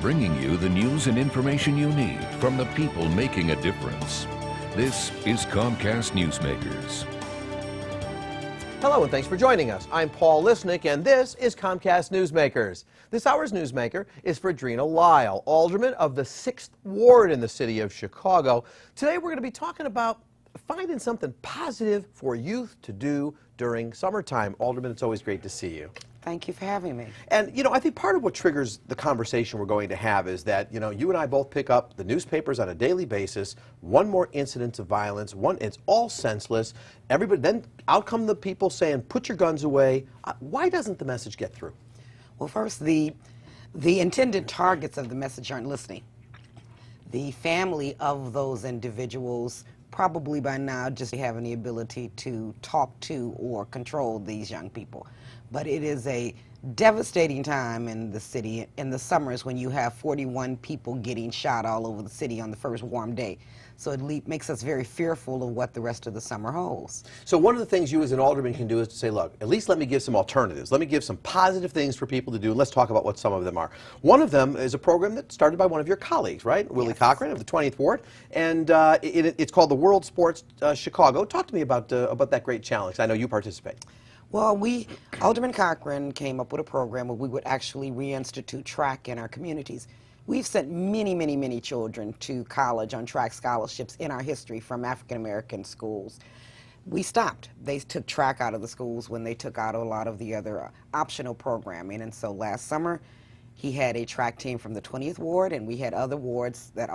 bringing you the news and information you need from the people making a difference. This is Comcast Newsmakers. Hello and thanks for joining us. I'm Paul Lisnick and this is Comcast Newsmakers. This hour's newsmaker is Freddrenna Lyle, Alderman of the 6th Ward in the city of Chicago. Today we're going to be talking about finding something positive for youth to do during summertime. Alderman, it's always great to see you. Thank you for having me. And, I think part of what triggers the conversation we're going to have is that, you and I both pick up the newspapers on a daily basis. One more incident of violence, it's all senseless. Everybody, then out come the people saying, put your guns away. Why doesn't the message get through? Well, first, the intended targets of the message aren't listening. The family of those individuals probably by now just having the ability to talk to or control these young people. But it is a devastating time in the city in the summers when you have 41 people getting shot all over the city on the first warm day. So it makes us very fearful of what the rest of the summer holds. So one of the things you as an alderman can do is to say, look, at least let me give some alternatives. Let me give some positive things for people to do. Let's talk about what some of them are. One of them is a program that started by one of your colleagues, right? Willie Cochran of the 20th Ward. And it's called the World Sports Chicago. Talk to me about that great challenge. I know you participate. Well, Alderman Cochran came up with a program where we would actually reinstitute track in our communities. We've sent many, many, many children to college on track scholarships in our history from African-American schools. We stopped. They took track out of the schools when they took out a lot of the other optional programming. And so last summer, he had a track team from the 20th Ward, and we had other wards that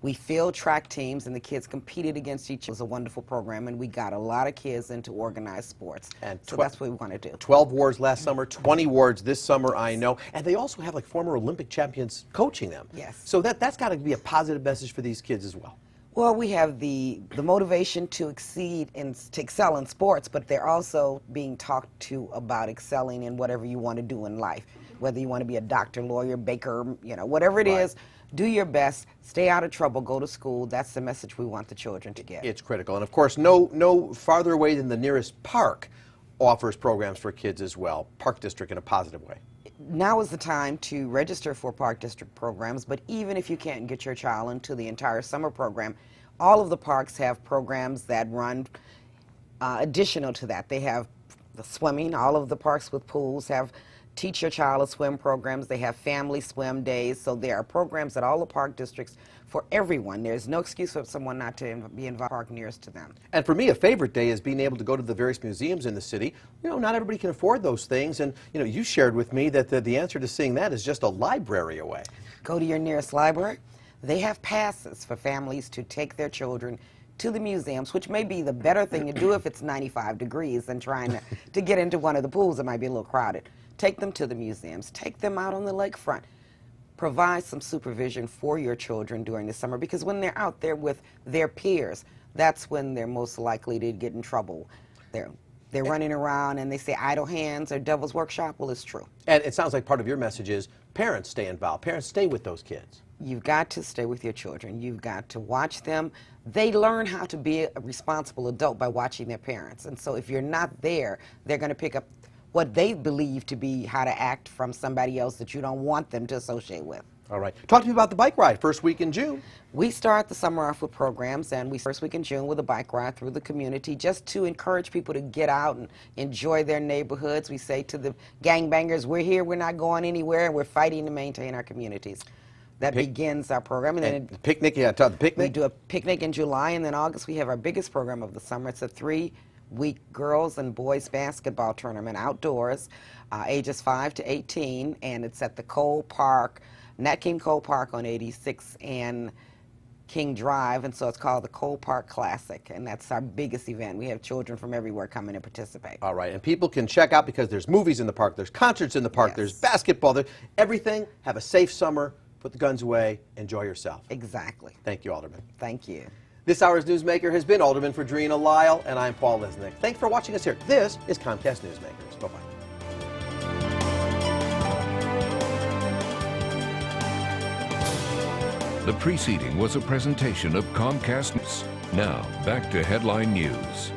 we filled track teams, and the kids competed against each other. It was a wonderful program, and we got a lot of kids into organized sports. And so that's what we want to do. 12 wards last summer, 20 wards this summer, I know. And they also have like former Olympic champions coaching them. Yes. So that's got to be a positive message for these kids as well. Well, we have the motivation to excel in sports, but they're also being talked to about excelling in whatever you want to do in life. Whether you want to be a doctor, lawyer, baker, whatever it is. Do your best, stay out of trouble, go to school. That's the message we want the children to get. It's critical. And of course, no farther away than the nearest park offers programs for kids as well. Park District in a positive way. Now is the time to register for Park District programs, but even if you can't get your child into the entire summer program, all of the parks have programs that run additional to that. They have the swimming. All of the parks with pools have teach your child to swim programs. They have family swim days. So there are programs at all the park districts for everyone. There's no excuse for someone not to be involved in the park nearest to them. And for me, a favorite day is being able to go to the various museums in the city. Not everybody can afford those things. And, you shared with me that the answer to seeing that is just a library away. Go to your nearest library. They have passes for families to take their children to the museums, which may be the better thing to do if it's 95 degrees than trying to get into one of the pools that might be a little crowded. Take them to the museums. Take them out on the lakefront. Provide some supervision for your children during the summer, because when they're out there with their peers, that's when they're most likely to get in trouble. They're running around and they say idle hands or devil's workshop. Well, it's true. And it sounds like part of your message is parents stay involved. Parents stay with those kids. You've got to stay with your children. You've got to watch them. They learn how to be a responsible adult by watching their parents. And so if you're not there, they're going to pick up what they believe to be how to act from somebody else that you don't want them to associate with. All right. Talk to me about the bike ride, first week in June. We start the summer off with programs, and we first week in June with a bike ride through the community just to encourage people to get out and enjoy their neighborhoods. We say to the gangbangers, we're here, we're not going anywhere, and we're fighting to maintain our communities. That begins our program. And then picnic, the picnic? We do a picnic in July, and then August we have our biggest program of the summer. It's a 3-week girls and boys basketball tournament outdoors, ages 5 to 18, and it's at the Cole Park, Nat King Cole Park on 86 and King Drive, and so it's called the Cole Park Classic, and that's our biggest event. We have children from everywhere coming to participate. All right, and people can check out because there's movies in the park, there's concerts in the park, there's basketball, there's everything. Have a safe summer, put the guns away, enjoy yourself. Exactly. Thank you, Alderman. Thank you. This hour's newsmaker has been Alderman Freddrenna Lyle, and I'm Paul Lisnick. Thanks for watching us here. This is Comcast Newsmakers. Bye-bye. The preceding was a presentation of Comcast News. Now, back to headline news.